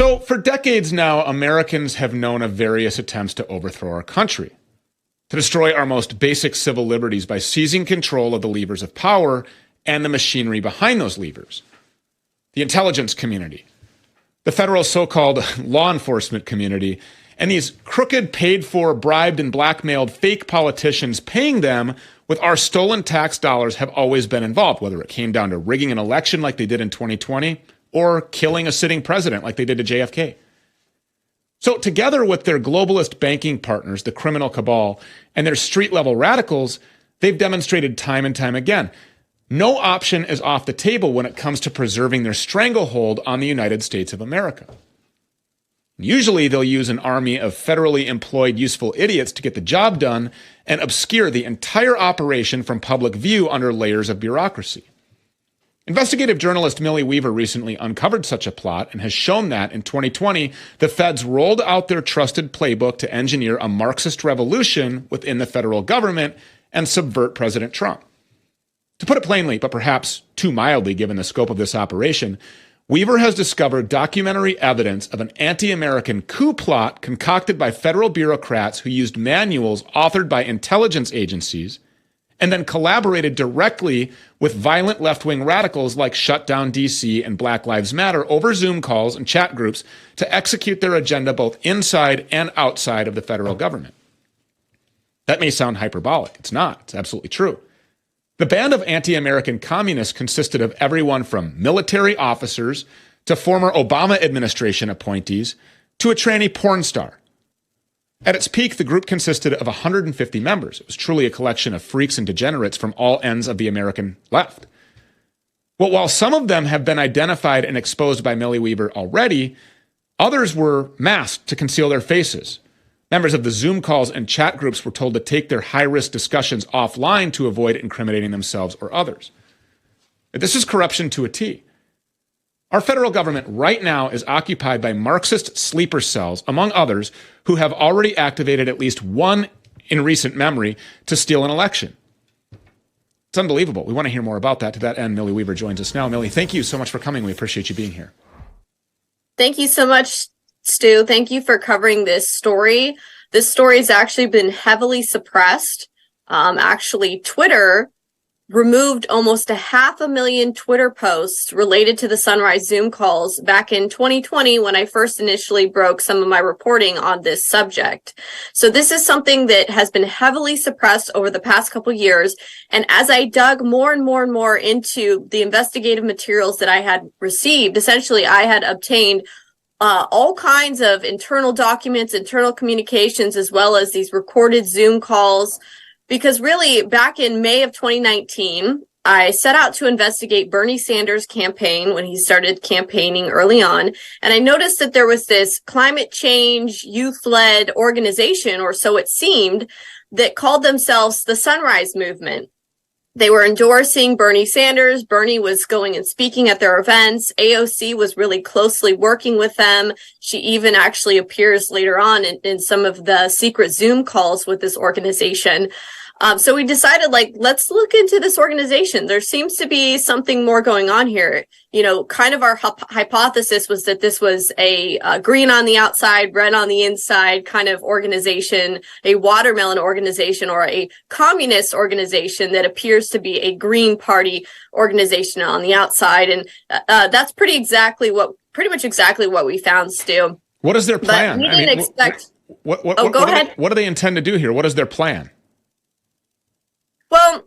So for decades now, Americans have known of various attempts to overthrow our country, to destroy our most basic civil liberties by seizing control of the levers of power and the machinery behind those levers. The intelligence community, the federal so-called law enforcement community, and these crooked, paid-for, bribed, and blackmailed fake politicians paying them with our stolen tax dollars have always been involved, whether it came down to rigging an election like they did in 2020 or killing a sitting president like they did to JFK. So together with their globalist banking partners, the criminal cabal, and their street-level radicals, they've demonstrated time and time again, no option is off the table when it comes to preserving their stranglehold on the United States of America. Usually they'll use an army of federally employed useful idiots to get the job done and obscure the entire operation from public view under layers of bureaucracy. Investigative journalist Millie recently uncovered such a plot and has shown that in 2020, the feds rolled out their trusted playbook to engineer a Marxist revolution within the federal government and subvert President Trump. To put it plainly, but perhaps too mildly given the scope of this operation, Weaver has discovered documentary evidence of an anti-American coup plot concocted by federal bureaucrats who used manuals authored by intelligence agencies and then collaborated directly with violent left-wing radicals like Shut Down DC and Black Lives Matter over Zoom calls and chat groups to execute their agenda both inside and outside of the federal government. That may sound hyperbolic. It's not. It's absolutely true. The band of anti-American communists consisted of everyone from military officers to former Obama administration appointees to a tranny porn star. At its peak, the group consisted of 150 members. It was truly a collection of freaks and degenerates from all ends of the American left. Well, while some of them have been identified and exposed by Millie Weaver already, others were masked to conceal their faces. Members of the Zoom calls and chat groups were told to take their high-risk discussions offline to avoid incriminating themselves or others. This is corruption to a T. Our federal government right now is occupied by Marxist sleeper cells, among others, who have already activated at least one in recent memory to steal an election. It's unbelievable. We want to hear more about that. To that end, Millie Weaver joins us now. Millie, thank you so much for coming. We appreciate you being here. Thank you so much, Stu. Thank you for covering this story. This story has actually been heavily suppressed. Actually, Twitter removed almost 500,000 Twitter posts related to the Sunrise Zoom calls back in 2020 when I first initially broke some of my reporting on this subject. So this is something that has been heavily suppressed over the past couple years. And as I dug more and more and more into the investigative materials that I had received, essentially I had obtained all kinds of internal documents, internal communications, as well as these recorded Zoom calls. Because really, back in May of 2019, I set out to investigate Bernie Sanders' campaign when he started campaigning early on. And I noticed that there was this climate change youth-led organization, or so it seemed, that called themselves the Sunrise Movement. They were endorsing Bernie Sanders. Bernie was going and speaking at their events. AOC was really closely working with them. She even actually appears later on in some of the secret Zoom calls with this organization. So we decided, let's look into this organization. There seems to be something more going on here. You know, kind of our hypothesis was that this was a green on the outside, red on the inside kind of organization, a watermelon organization, or a communist organization that appears to be a Green Party organization on the outside. And that's pretty much exactly what we found, Stu. What is their plan? But we didn't expect. Go ahead. What do they intend to do here? What is their plan? Well,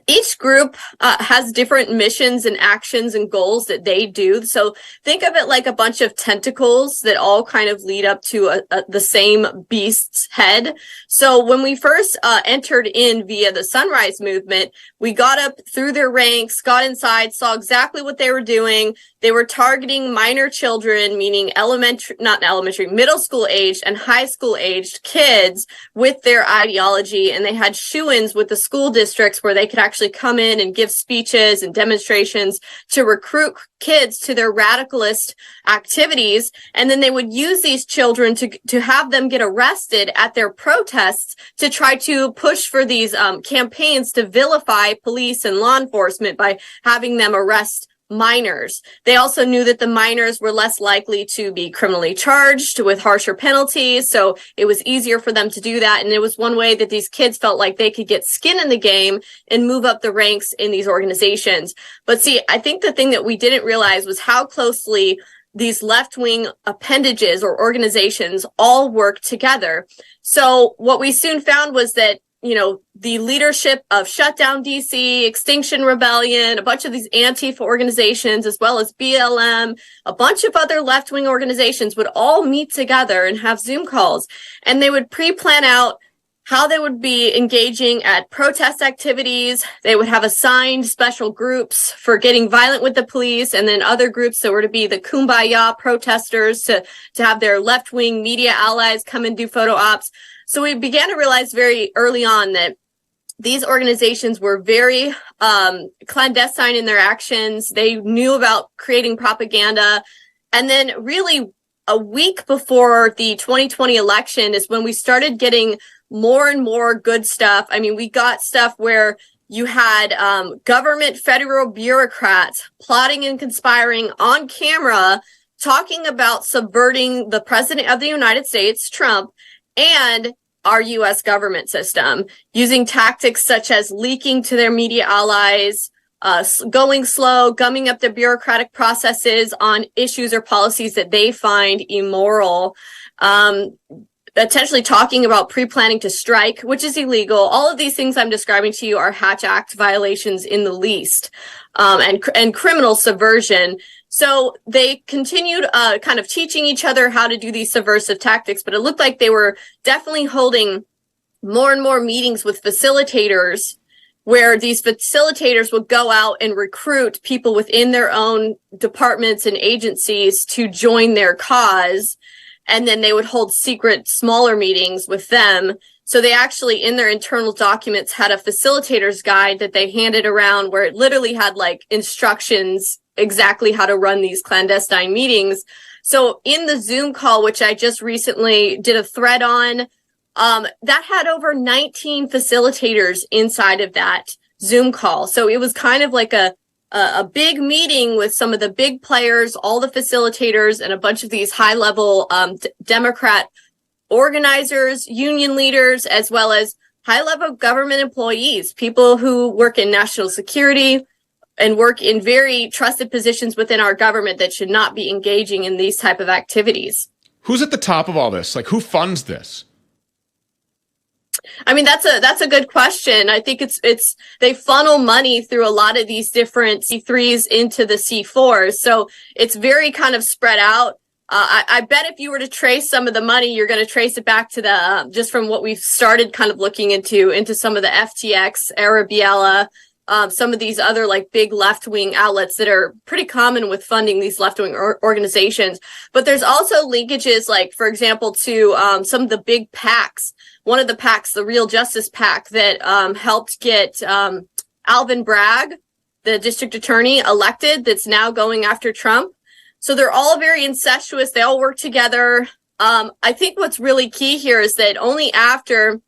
each group has different missions and actions and goals that they do. So think of it like a bunch of tentacles that all kind of lead up to the same beast's head. So when we first entered in via the Sunrise Movement, we got up through their ranks, got inside, saw exactly what they were doing. They were targeting minor children, meaning middle school aged and high school aged kids with their ideology. And they had shoo-ins with the school districts where they could actually come in and give speeches and demonstrations to recruit kids to their radicalist activities. And then they would use these children to have them get arrested at their protests to try to push for these campaigns to vilify police and law enforcement by having them arrest minors. They also knew that the minors were less likely to be criminally charged with harsher penalties, so it was easier for them to do that. And it was one way that these kids felt like they could get skin in the game and move up the ranks in these organizations. But see, I think the thing that we didn't realize was how closely these left-wing appendages or organizations all work together. So what we soon found was that, you know, the leadership of Shutdown DC, Extinction Rebellion, a bunch of these Antifa organizations, as well as BLM, a bunch of other left-wing organizations would all meet together and have Zoom calls. And they would pre-plan out how they would be engaging at protest activities. They would have assigned special groups for getting violent with the police, and then other groups that were to be the kumbaya protesters to have their left-wing media allies come and do photo ops. So we began to realize very early on that these organizations were very clandestine in their actions. They knew about creating propaganda. And then really a week before the 2020 election is when we started getting more and more good stuff. I mean, we got stuff where you had government federal bureaucrats plotting and conspiring on camera, talking about subverting the president of the United States, Trump, and our U.S. government system, using tactics such as leaking to their media allies, going slow, gumming up their bureaucratic processes on issues or policies that they find immoral, potentially talking about pre-planning to strike, which is illegal. All of these things I'm describing to you are Hatch Act violations in the least, and criminal subversion. So they continued kind of teaching each other how to do these subversive tactics, but it looked like they were definitely holding more and more meetings with facilitators, where these facilitators would go out and recruit people within their own departments and agencies to join their cause. And then they would hold secret, smaller meetings with them. So they actually, in their internal documents, had a facilitator's guide that they handed around where it literally had like instructions exactly how to run these clandestine meetings. So in the Zoom call, which I just recently did a thread on, that had over 19 facilitators inside of that Zoom call. So it was kind of like a big meeting with some of the big players, all the facilitators, and a bunch of these high-level Democrat organizers, union leaders, as well as high-level government employees, people who work in national security and work in very trusted positions within our government that should not be engaging in these type of activities. Who's at the top of all this? Like, who funds this? I mean, that's a good question. I think it's they funnel money through a lot of these different C3s into the C4s. So it's very kind of spread out. I bet if you were to trace some of the money, you're going to trace it back to the, just from what we've started kind of looking into some of the FTX, Arabiella, some of these other like big left-wing outlets that are pretty common with funding these left-wing organizations. But there's also linkages, like, for example, to some of the big PACs. One of the PACs, the Real Justice PAC, that helped get Alvin Bragg, the district attorney, elected, that's now going after Trump. So they're all very incestuous. They all work together. I think what's really key here is that only after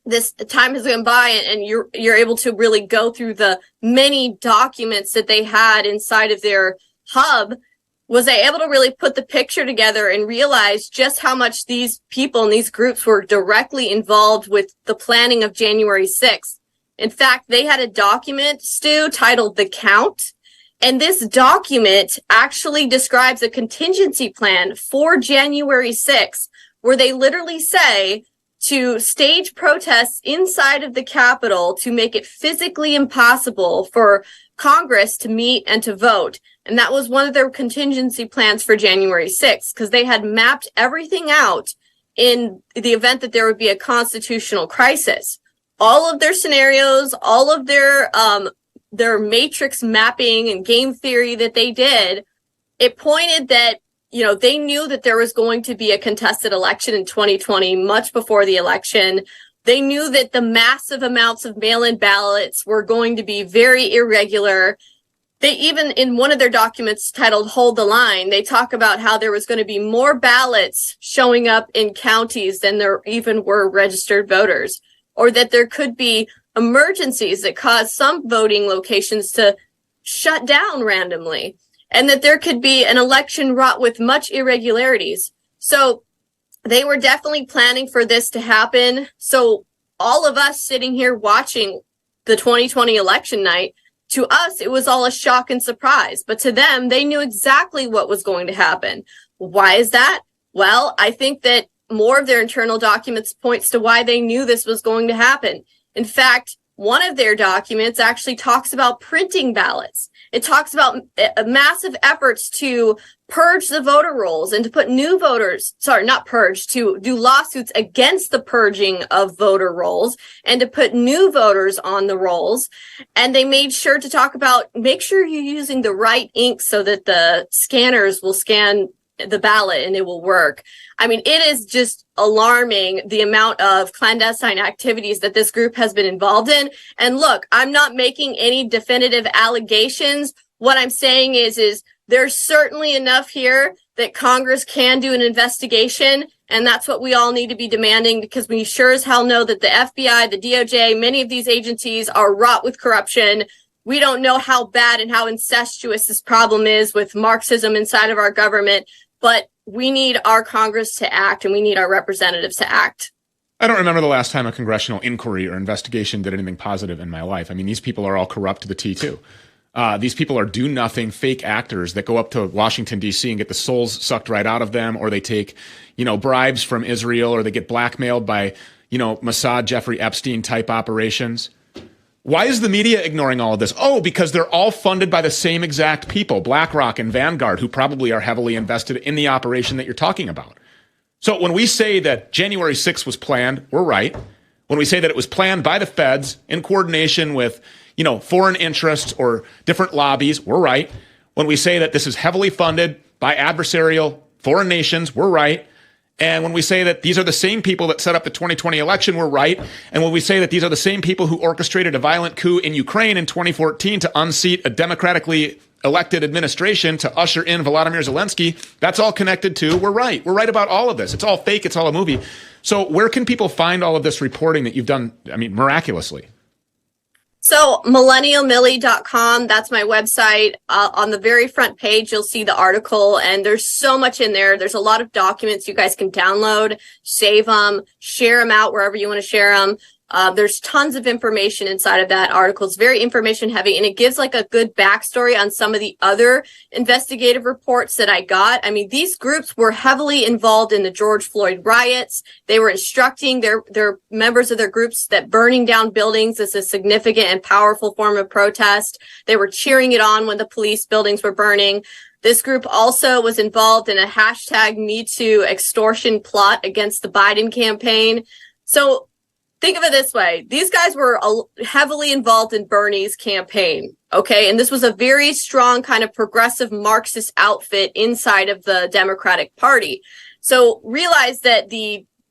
this time has gone by and you're able to really go through the many documents that they had inside of their hub, was I able to really put the picture together and realize just how much these people and these groups were directly involved with the planning of January 6th. In fact, they had a document, Stu, titled The Count. And this document actually describes a contingency plan for January 6th, where they literally say to stage protests inside of the Capitol to make it physically impossible for Congress to meet and to vote. And that was one of their contingency plans for January 6th, because they had mapped everything out in the event that there would be a constitutional crisis. All of their scenarios, all of their matrix mapping and game theory that they did, it pointed that, you know, they knew that there was going to be a contested election in 2020, much before the election. They knew that the massive amounts of mail-in ballots were going to be very irregular. They even, in one of their documents titled Hold the Line, they talk about how there was going to be more ballots showing up in counties than there even were registered voters, or that there could be emergencies that cause some voting locations to shut down randomly, and that there could be an election wrought with much irregularities. So they were definitely planning for this to happen. So all of us sitting here watching the 2020 election night, to us, it was all a shock and surprise. But to them, they knew exactly what was going to happen. Why is that? Well, I think that more of their internal documents points to why they knew this was going to happen. In fact, one of their documents actually talks about printing ballots. It talks about massive efforts to purge the voter rolls and to put new voters, to do lawsuits against the purging of voter rolls and to put new voters on the rolls. And they made sure to talk about, make sure you're using the right ink so that the scanners will scan the ballot and it will work. I mean, it is just alarming the amount of clandestine activities that this group has been involved in. And look, I'm not making any definitive allegations. What I'm saying is there's certainly enough here that Congress can do an investigation. And that's what we all need to be demanding, because we sure as hell know that the FBI, the DOJ, many of these agencies are wrought with corruption. We don't know how bad and how incestuous this problem is with Marxism inside of our government, but we need our Congress to act and we need our representatives to act. I don't remember the last time a congressional inquiry or investigation did anything positive in my life. I mean, these people are all corrupt to the T too. These people are do-nothing fake actors that go up to Washington, D.C. and get the souls sucked right out of them, or they take, bribes from Israel, or they get blackmailed by, Mossad, Jeffrey Epstein type operations. Why is the media ignoring all of this? Oh, because they're all funded by the same exact people, BlackRock and Vanguard, who probably are heavily invested in the operation that you're talking about. So when we say that January 6th was planned, we're right. When we say that it was planned by the feds in coordination with, foreign interests or different lobbies, we're right. When we say that this is heavily funded by adversarial foreign nations, we're right. And when we say that these are the same people that set up the 2020 election, we're right. And when we say that these are the same people who orchestrated a violent coup in Ukraine in 2014 to unseat a democratically elected administration to usher in Volodymyr Zelensky, that's all connected to, we're right. We're right about all of this. It's all fake. It's all a movie. So where can people find all of this reporting that you've done, miraculously? So millennialmillie.com, that's my website. On the very front page, you'll see the article, and there's so much in there. There's a lot of documents you guys can download, save them, share them out wherever you want to share them. There's tons of information inside of that article. It's very information heavy, and it gives like a good backstory on some of the other investigative reports that I got. I mean, these groups were heavily involved in the George Floyd riots. They were instructing their members of their groups that burning down buildings is a significant and powerful form of protest. They were cheering it on when the police buildings were burning. This group also was involved in a #MeToo extortion plot against the Biden campaign. So think of it this way. These guys were heavily involved in Bernie's campaign, okay? And this was a very strong kind of progressive Marxist outfit inside of the Democratic Party. So realize that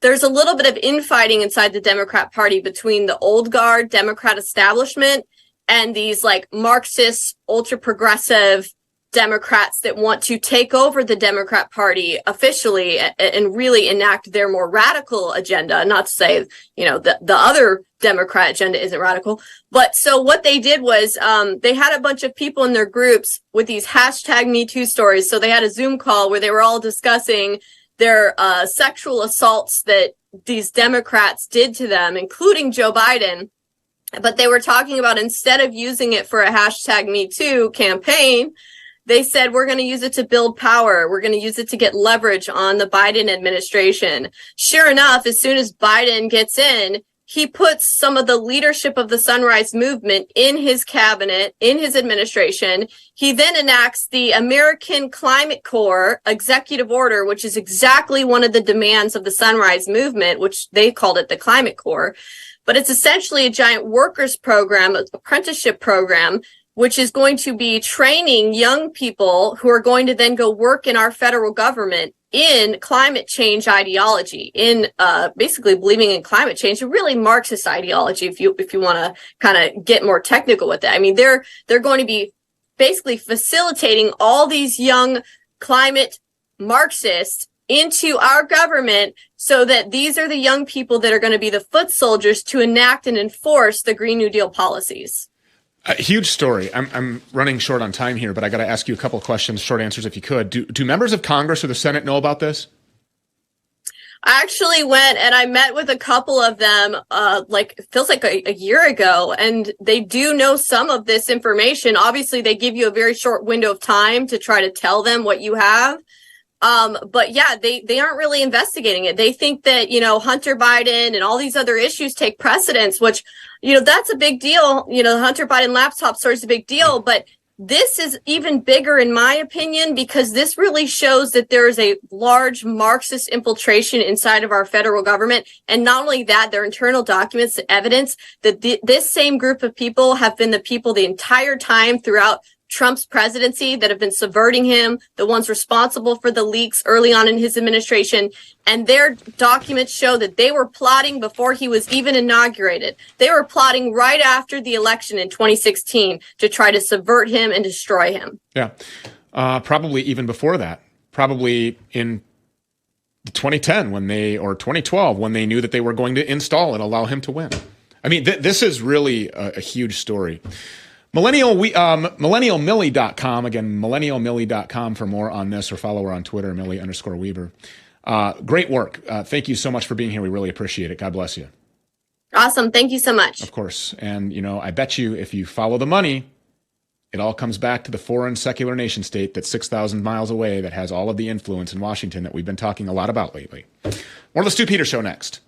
there's a little bit of infighting inside the Democrat Party between the old guard Democrat establishment and these like Marxist, ultra-progressive Democrats that want to take over the Democrat Party officially and really enact their more radical agenda. Not to say, the other Democrat agenda isn't radical. But so what they did was they had a bunch of people in their groups with these #MeToo stories. So they had a Zoom call where they were all discussing their sexual assaults that these Democrats did to them, including Joe Biden. But they were talking about, instead of using it for a #MeToo campaign, they said, we're going to use it to build power. We're going to use it to get leverage on the Biden administration. Sure enough, as soon as Biden gets in, he puts some of the leadership of the Sunrise Movement in his cabinet, in his administration. He then enacts the American Climate Corps executive order, which is exactly one of the demands of the Sunrise Movement, which they called it the Climate Corps. But it's essentially a giant workers program, an apprenticeship program, which is going to be training young people who are going to then go work in our federal government in climate change ideology, in basically believing in climate change, and really Marxist ideology, if you want to kind of get more technical with it. I mean, they're going to be basically facilitating all these young climate Marxists into our government so that these are the young people that are going to be the foot soldiers to enact and enforce the Green New Deal policies. A huge story. I'm running short on time here, but I got to ask you a couple of questions, short answers if you could. Do members of Congress or the Senate know about this? I actually went and I met with a couple of them, it feels like a year ago, and they do know some of this information. Obviously, they give you a very short window of time to try to tell them what you have. But yeah, they aren't really investigating it. They think that, Hunter Biden and all these other issues take precedence, which, that's a big deal. The Hunter Biden laptop story is a big deal, but this is even bigger, in my opinion, because this really shows that there is a large Marxist infiltration inside of our federal government. And not only that, their internal documents, evidence that this same group of people have been the people the entire time throughout Trump's presidency that have been subverting him, the ones responsible for the leaks early on in his administration. And their documents show that they were plotting before he was even inaugurated. They were plotting right after the election in 2016 to try to subvert him and destroy him. Yeah, probably even before that, probably in 2010 or 2012 when they knew that they were going to install and allow him to win. I mean, this is really a huge story. MillennialMillie.com. Again, MillennialMillie.com for more on this, or follow her on Twitter, Millie_Weaver. Great work. Thank you so much for being here. We really appreciate it. God bless you. Awesome. Thank you so much. Of course. And, I bet you if you follow the money, it all comes back to the foreign secular nation state that's 6,000 miles away that has all of the influence in Washington that we've been talking a lot about lately. More of the Stu Peters Show next.